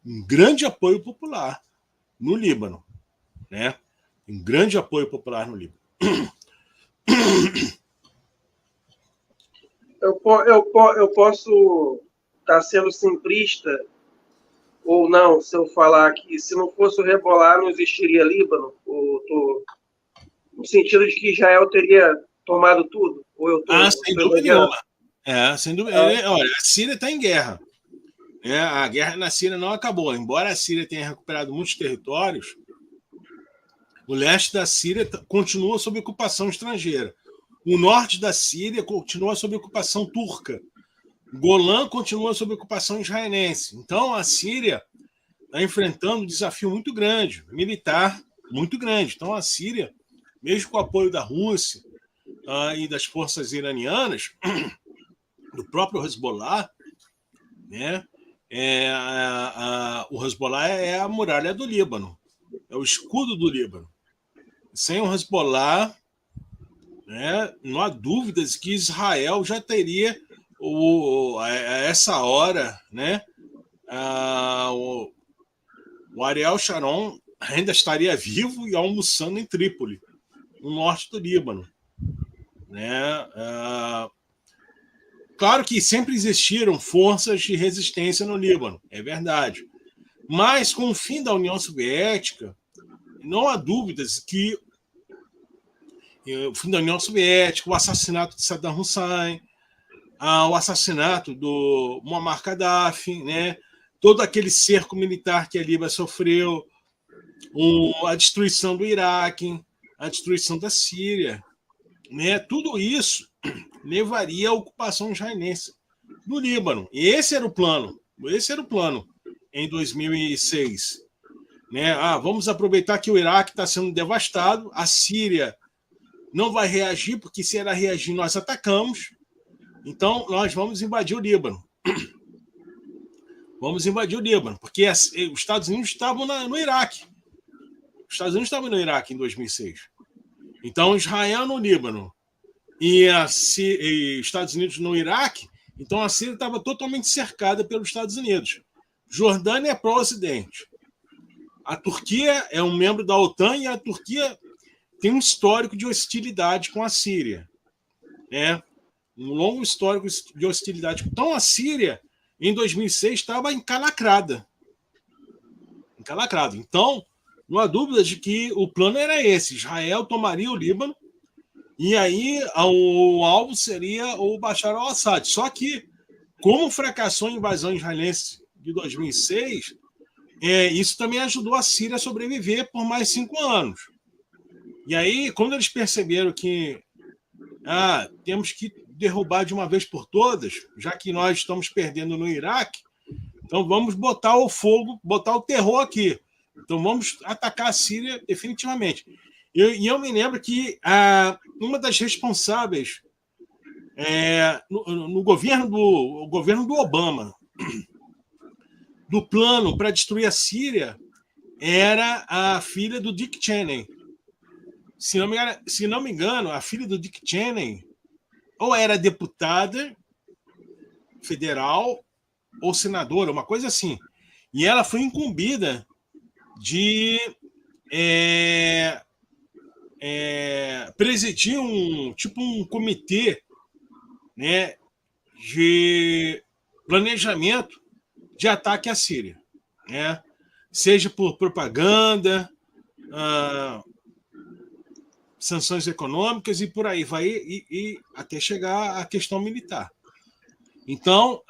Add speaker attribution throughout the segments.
Speaker 1: um grande apoio popular no Líbano, né? Um grande apoio popular no Líbano.
Speaker 2: Eu posso estar sendo simplista ou não, se eu falar que se não fosse o Hezbollah não existiria Líbano? No sentido de que Israel teria tomado tudo? Ou eu
Speaker 1: sem dúvida nenhuma. Sem dúvida. Olha, a Síria está em guerra. A guerra na Síria não acabou. Embora a Síria tenha recuperado muitos territórios, o leste da Síria continua sob ocupação estrangeira. O norte da Síria continua sob ocupação turca. Golã continua sob ocupação israelense. Então, a Síria está enfrentando um desafio muito grande, militar muito grande. Então, a Síria, mesmo com o apoio da Rússia e das forças iranianas, do próprio Hezbollah, né? O Hezbollah é a muralha do Líbano, é o escudo do Líbano. Sem o Hezbollah, né, não há dúvidas que Israel já teria, a essa hora, né, o Ariel Sharon ainda estaria vivo e almoçando em Trípoli, no norte do Líbano. Né? Claro que sempre existiram forças de resistência no Líbano, é verdade. Mas com o fim da União Soviética, não há dúvidas que o fim da União Soviética, o assassinato de Saddam Hussein, o assassinato do Muammar Gaddafi, né? Todo aquele cerco militar que a Líbia sofreu, a destruição do Iraque, a destruição da Síria, né? Tudo isso levaria à ocupação israelense no Líbano. E esse era o plano. Em 2006. Né? Vamos aproveitar que o Iraque está sendo devastado, a Síria não vai reagir, porque se ela reagir, nós atacamos. Então, nós vamos invadir o Líbano. Vamos invadir o Líbano, porque os Estados Unidos estavam no Iraque. Os Estados Unidos estavam no Iraque em 2006. Então, Israel no Líbano e Estados Unidos no Iraque, então a Síria estava totalmente cercada pelos Estados Unidos. Jordânia é pró-Ocidente. A Turquia é um membro da OTAN e a Turquia tem um histórico de hostilidade com a Síria. Né? Um longo histórico de hostilidade. Então, a Síria, em 2006, estava encalacrada. Então, não há dúvida de que o plano era esse. Israel tomaria o Líbano e aí o alvo seria o Bashar al-Assad. Só que, como fracassou a invasão israelense de 2006, isso também ajudou a Síria a sobreviver por mais 5 anos. E aí, quando eles perceberam que temos que derrubar de uma vez por todas, já que nós estamos perdendo no Iraque, então vamos botar o fogo, botar o terror aqui. Então vamos atacar a Síria definitivamente. E eu me lembro que uma das responsáveis no governo do Obama, do plano para destruir a Síria, era a filha do Dick Cheney. Se não me engano, a filha do Dick Cheney ou era deputada federal ou senadora, uma coisa assim. E ela foi incumbida de presidir um comitê, né, de planejamento de ataque à Síria, né? Seja por propaganda, sanções econômicas e por aí vai, e até chegar à questão militar. Então,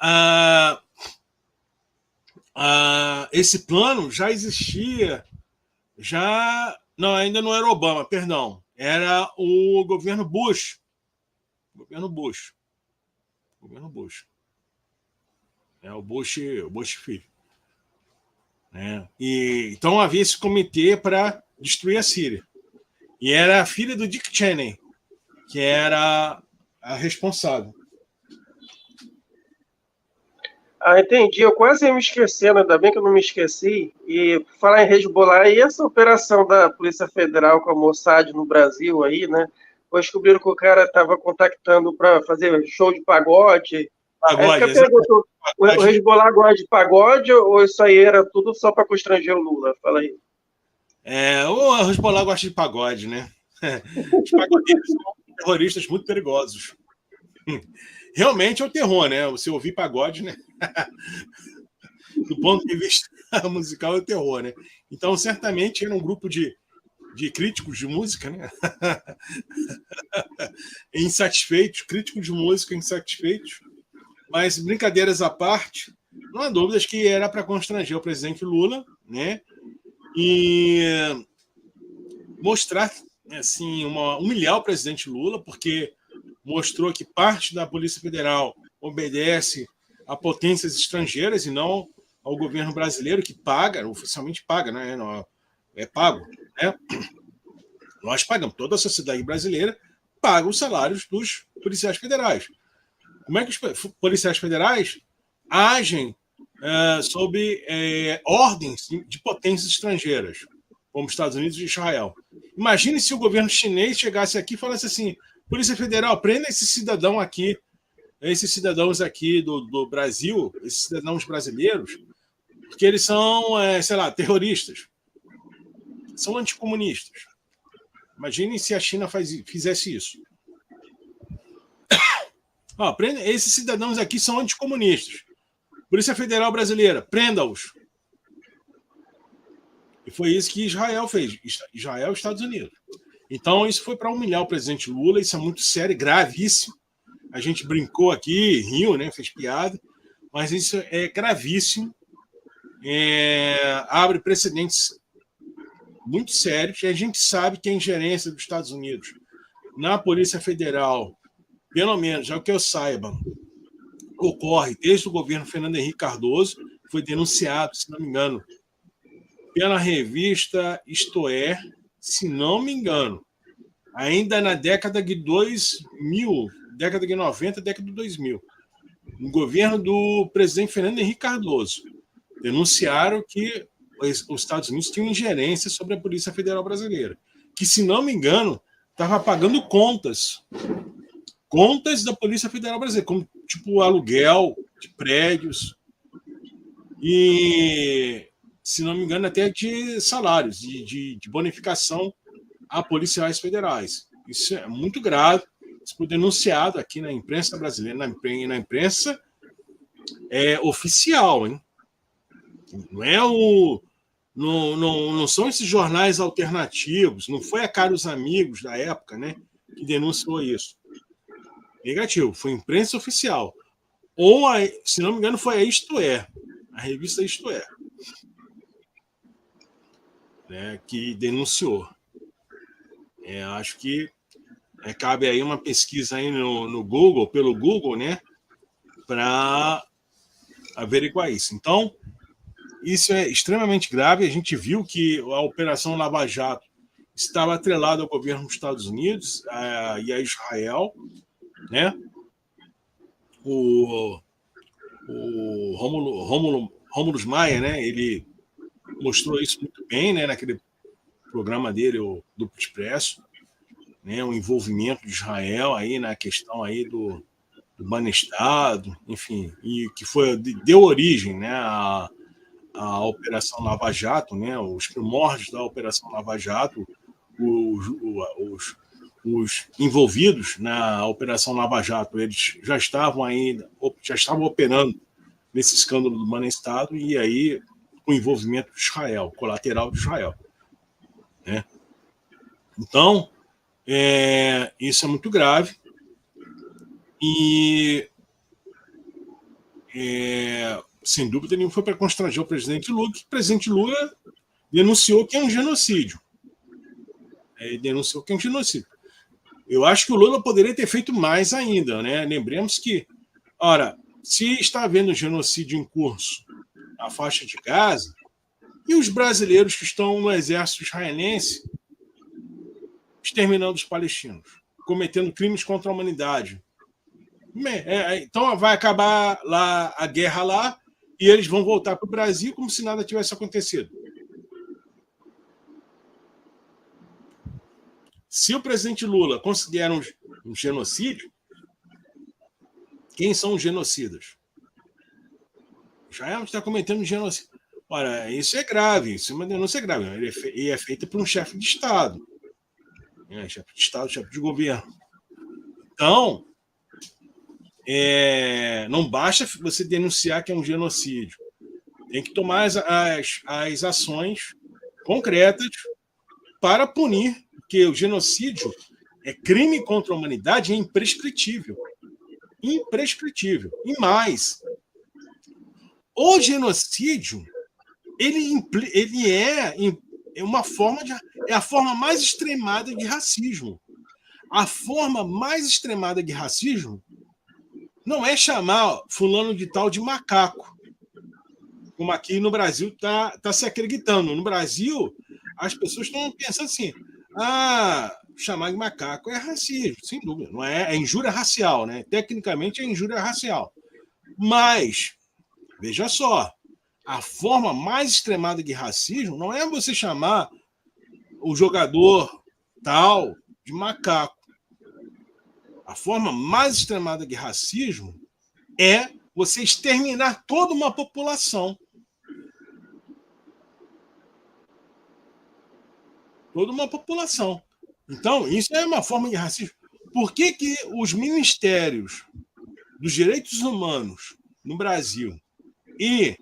Speaker 1: esse plano já existia, ainda não era Obama, perdão, era o governo Bush. O Bush filho. Né? Então havia esse comitê para destruir a Síria. E era a filha do Dick Cheney, que era a responsável.
Speaker 2: Entendi. Eu quase ia me esquecendo, ainda bem que eu não me esqueci. E falar em Hezbollah, e essa operação da Polícia Federal com a Mossad no Brasil aí, né? Descobriram que o cara estava contactando para fazer show de pagode É isso que
Speaker 1: Pagode,
Speaker 2: eu pergunto. O
Speaker 1: pagode.
Speaker 2: Hezbollah gosta de pagode ou isso aí era tudo só para constranger o Lula? Fala aí.
Speaker 1: O Hezbollah gosta de pagode, né? Os pagodeiros são terroristas muito perigosos. Realmente é o terror, né? Você ouvir pagode, né? Do ponto de vista musical, é o terror, né? Então, certamente era um grupo de críticos de música, né? Insatisfeitos, críticos de música insatisfeitos. Mas, brincadeiras à parte, não há dúvidas que era para constranger o presidente Lula, né? E mostrar, assim, humilhar o presidente Lula, porque mostrou que parte da Polícia Federal obedece a potências estrangeiras e não ao governo brasileiro, que paga, oficialmente paga, né? É pago, né? Nós pagamos, toda a sociedade brasileira paga os salários dos policiais federais. Como é que os policiais federais agem sob ordens de potências estrangeiras, como Estados Unidos e Israel? Imagine se o governo chinês chegasse aqui e falasse assim: Polícia Federal, prenda esse cidadão aqui, esses cidadãos aqui do Brasil, esses cidadãos brasileiros, porque eles são, sei lá, terroristas, são anticomunistas. Imagine se a China fizesse isso. Esses cidadãos aqui são anticomunistas. Polícia Federal Brasileira, prenda-os. E foi isso que Israel fez. Israel e Estados Unidos. Então, isso foi para humilhar o presidente Lula. Isso é muito sério, gravíssimo. A gente brincou aqui, riu, né, fez piada, mas isso é gravíssimo. Abre precedentes muito sérios. E a gente sabe que a ingerência dos Estados Unidos na Polícia Federal, pelo menos, já o que eu saiba, ocorre desde o governo Fernando Henrique Cardoso, foi denunciado, se não me engano, pela revista Isto É, se não me engano, ainda na década de 2000, década de 90, década de 2000, no governo do presidente Fernando Henrique Cardoso, denunciaram que os Estados Unidos tinham ingerência sobre a Polícia Federal Brasileira, que, se não me engano, estava pagando contas da Polícia Federal Brasileira, como tipo aluguel de prédios e, se não me engano, até de salários, de bonificação a policiais federais. Isso é muito grave. Isso foi denunciado aqui na imprensa brasileira, na imprensa oficial, hein? Não é não são esses jornais alternativos, não foi a Caros Amigos da época, né, que denunciou isso. Negativo, foi imprensa oficial. Ou, se não me engano, foi a Isto É, a revista Isto É, né, que denunciou. Acho que cabe aí uma pesquisa aí no Google, pelo Google, né, para averiguar isso. Então, isso é extremamente grave. A gente viu que a Operação Lava Jato estava atrelada ao governo dos Estados Unidos e a Israel, né? O Rômulo Maia, né? Ele mostrou isso muito bem, né? Naquele programa dele, o Duplo Expresso, né? O envolvimento de Israel aí na questão aí do Banestado, enfim, e que deu origem, né? A Operação Lava Jato, né? Os primórdios da Operação Lava Jato, os envolvidos na Operação Lava Jato, eles já estavam operando nesse escândalo do Banestado e aí o envolvimento de Israel, colateral de Israel, né? Então, isso é muito grave e sem dúvida nenhuma foi para constranger o presidente Lula, que o presidente Lula denunciou que é um genocídio. Ele denunciou que é um genocídio. Eu acho que o Lula poderia ter feito mais ainda, né? Lembremos que, ora, se está havendo um genocídio em curso na faixa de Gaza, e os brasileiros que estão no exército israelense exterminando os palestinos, cometendo crimes contra a humanidade. Então vai acabar lá a guerra lá e eles vão voltar para o Brasil como se nada tivesse acontecido. Se o presidente Lula considera um genocídio, Quem são os genocidas? Israel está cometendo genocídio. Ora, isso é grave, isso é uma denúncia grave. Ele é feito por um chefe de Estado. Chefe de Estado, chefe de governo. Então, não basta você denunciar que é um genocídio. Tem que tomar as ações concretas para punir, porque o genocídio é crime contra a humanidade, é imprescritível. Imprescritível. E mais, o genocídio ele é uma forma é a forma mais extremada de racismo. A forma mais extremada de racismo não é chamar fulano de tal de macaco, como aqui no Brasil está se acreditando. No Brasil, as pessoas estão pensando assim, chamar de macaco é racismo, sem dúvida. Não é injúria racial, né? Tecnicamente é injúria racial. Mas, veja só, a forma mais extremada de racismo não é você chamar o jogador tal de macaco. A forma mais extremada de racismo é você exterminar toda uma população. Toda uma população. Então, isso é uma forma de racismo. Por que os ministérios dos direitos humanos no Brasil e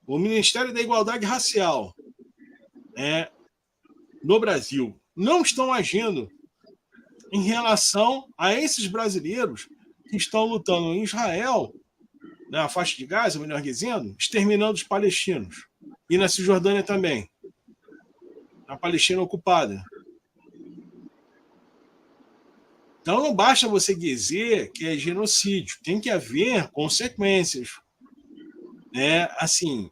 Speaker 1: o Ministério da Igualdade Racial no Brasil não estão agindo em relação a esses brasileiros que estão lutando em Israel, na faixa de Gaza, melhor dizendo, exterminando os palestinos, e na Cisjordânia também, na Palestina ocupada? Então não basta você dizer que é genocídio, tem que haver consequências. Assim,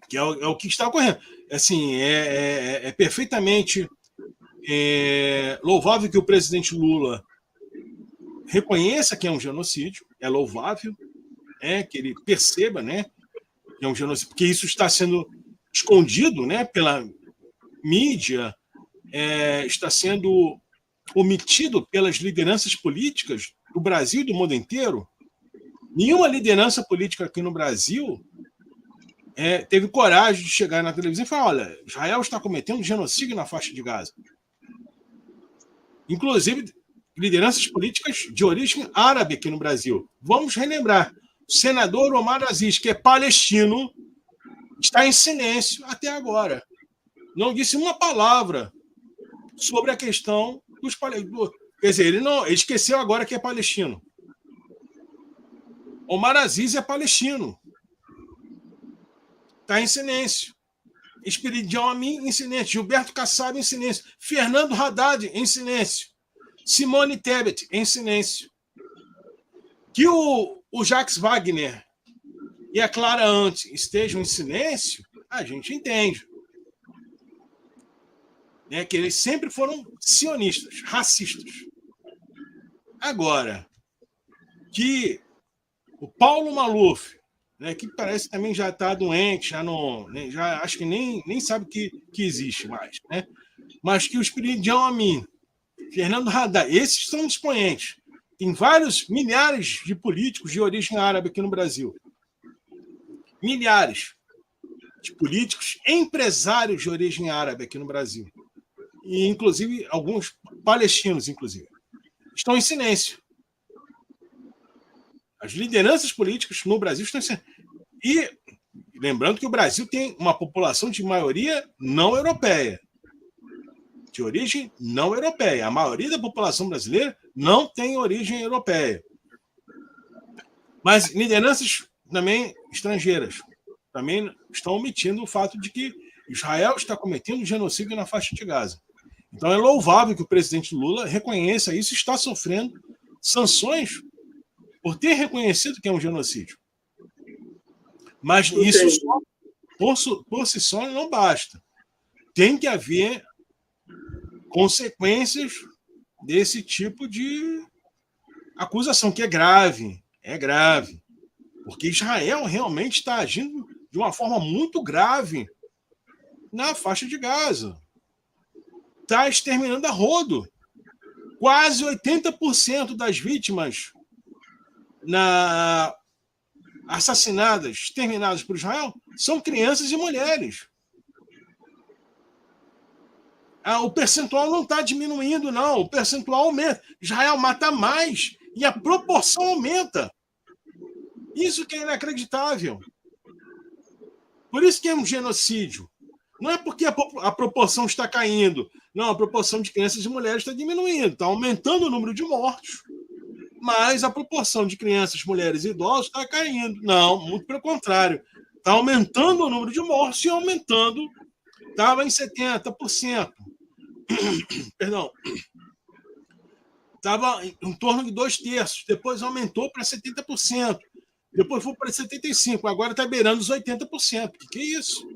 Speaker 1: que é o que está ocorrendo. Assim, é perfeitamente louvável que o presidente Lula reconheça que é um genocídio, é louvável, que ele perceba, né, que é um genocídio, porque isso está sendo escondido, né, pela mídia, está sendo omitido pelas lideranças políticas do Brasil e do mundo inteiro. Nenhuma liderança política aqui no Brasil teve coragem de chegar na televisão e falar: olha, Israel está cometendo genocídio na faixa de Gaza. Inclusive, lideranças políticas de origem árabe aqui no Brasil. Vamos relembrar: o senador Omar Aziz, que é palestino, está em silêncio até agora. Não disse uma palavra sobre a questão dos palestinos. Quer dizer, ele esqueceu agora que é palestino. Omar Aziz é palestino. Está em silêncio. Esperidião Amin em silêncio. Gilberto Kassab em silêncio. Fernando Haddad em silêncio. Simone Tebet em silêncio. Que o Jacques Wagner e a Clara Ant estejam em silêncio, a gente entende. Que eles sempre foram sionistas, racistas. Agora, que o Paulo Maluf, que parece também já está doente, já acho que nem sabe que existe mais, mas que o Esperidião Amin, Fernando Haddad, esses são expoentes. Tem milhares de políticos de origem árabe aqui no Brasil. Milhares de políticos, empresários de origem árabe aqui no Brasil. E, inclusive, alguns palestinos, inclusive, estão em silêncio. As lideranças políticas no Brasil estão em silêncio. E lembrando que o Brasil tem uma população de maioria não europeia. De origem não europeia. A maioria da população brasileira não tem origem europeia. Mas lideranças também estrangeiras também estão omitindo o fato de que Israel está cometendo genocídio na faixa de Gaza. Então é louvável que o presidente Lula reconheça isso e está sofrendo sanções por ter reconhecido que é um genocídio. Mas isso por si só não basta. Tem que haver consequências desse tipo de acusação, que é grave. É grave. Porque Israel realmente está agindo de uma forma muito grave na faixa de Gaza. Está exterminando a rodo. quase 80% das vítimas assassinadas, exterminadas por Israel, são crianças e mulheres. O percentual não está diminuindo, não. O percentual aumenta. Israel mata mais e a proporção aumenta. Isso que é inacreditável. Por isso que é um genocídio. Não é porque a proporção está caindo. Não, a proporção de crianças e mulheres está diminuindo. Está aumentando o número de mortos. Mas a proporção de crianças, mulheres e idosos está caindo. Não, muito pelo contrário. Está aumentando o número de mortos e aumentando. Estava em 70%. Perdão. Estava em torno de 2/3. Depois aumentou para 70%. Depois foi para 75%. Agora está beirando os 80%. O que é isso?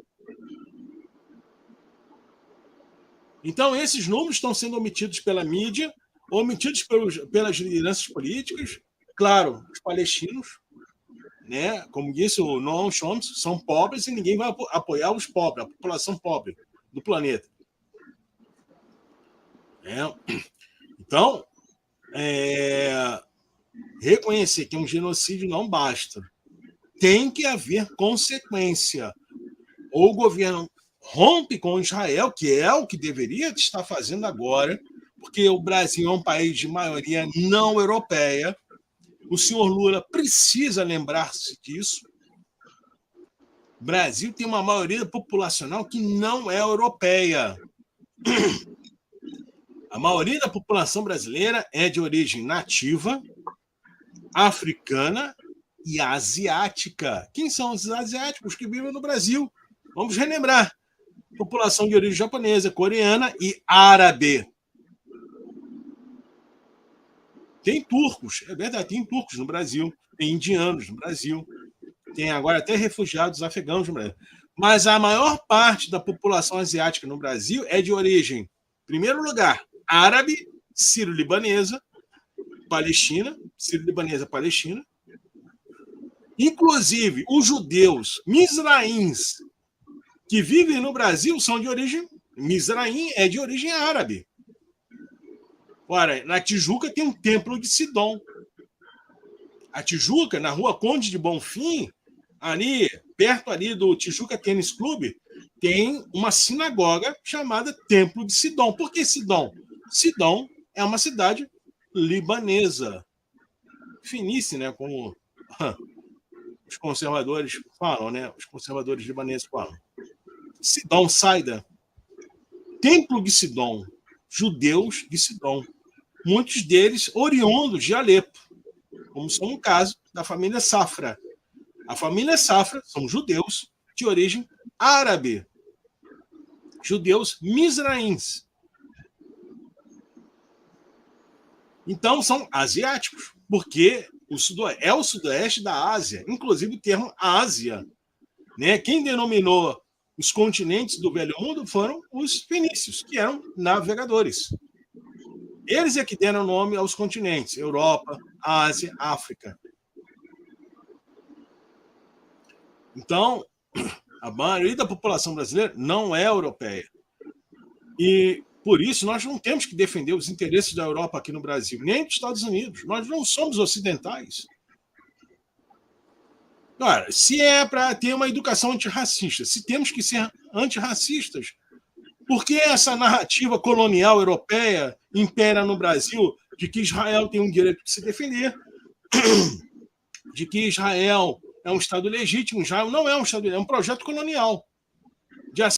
Speaker 1: Então, esses números estão sendo omitidos pela mídia, omitidos pelas lideranças políticas. Claro, os palestinos, né? Como disse o Noam Chomsky, são pobres e ninguém vai apoiar os pobres, a população pobre do planeta. Então, reconhecer que um genocídio não basta. Tem que haver consequência. Ou o governo rompe com Israel, que é o que deveria estar fazendo agora, porque o Brasil é um país de maioria não europeia. O senhor Lula precisa lembrar-se disso. O Brasil tem uma maioria populacional que não é europeia. A maioria da população brasileira é de origem nativa, africana e asiática. Quem são os asiáticos que vivem no Brasil? Vamos relembrar. População de origem japonesa, coreana e árabe. Tem turcos, é verdade, tem turcos no Brasil, tem indianos no Brasil, tem agora até refugiados afegãos no Brasil. Mas a maior parte da população asiática no Brasil é de origem, em primeiro lugar, árabe, sírio-libanesa, palestina, sírio-libanesa, palestina. Inclusive, os judeus mizraíns que vivem no Brasil são de origem... Mizraim é de origem árabe. Ora, na Tijuca tem um templo de Sidom. A Tijuca, na rua Conde de Bonfim, ali, perto ali do Tijuca Tênis Clube, tem uma sinagoga chamada Templo de Sidom. Por que Sidom? Sidom é uma cidade libanesa. Finíssima, né? Como os conservadores falam, né? Os conservadores libaneses falam. Sidom, Saida. Templo de Sidom. Judeus de Sidom. Muitos deles oriundos de Alepo, como são no caso da família Safra. A família Safra são judeus de origem árabe. Judeus mizraíns. Então, são asiáticos, porque é o sudoeste da Ásia, inclusive o termo Ásia. Né? Quem denominou os continentes do Velho Mundo foram os fenícios, que eram navegadores. Eles é que deram nome aos continentes, Europa, Ásia, África. Então, a maioria da população brasileira não é europeia. E, por isso, nós não temos que defender os interesses da Europa aqui no Brasil, nem dos Estados Unidos. Nós não somos ocidentais. Agora, se é para ter uma educação antirracista, se temos que ser antirracistas, por que essa narrativa colonial europeia impera no Brasil de que Israel tem um direito de se defender, de que Israel é um Estado legítimo? Israel não é um Estado legítimo, é um projeto colonial.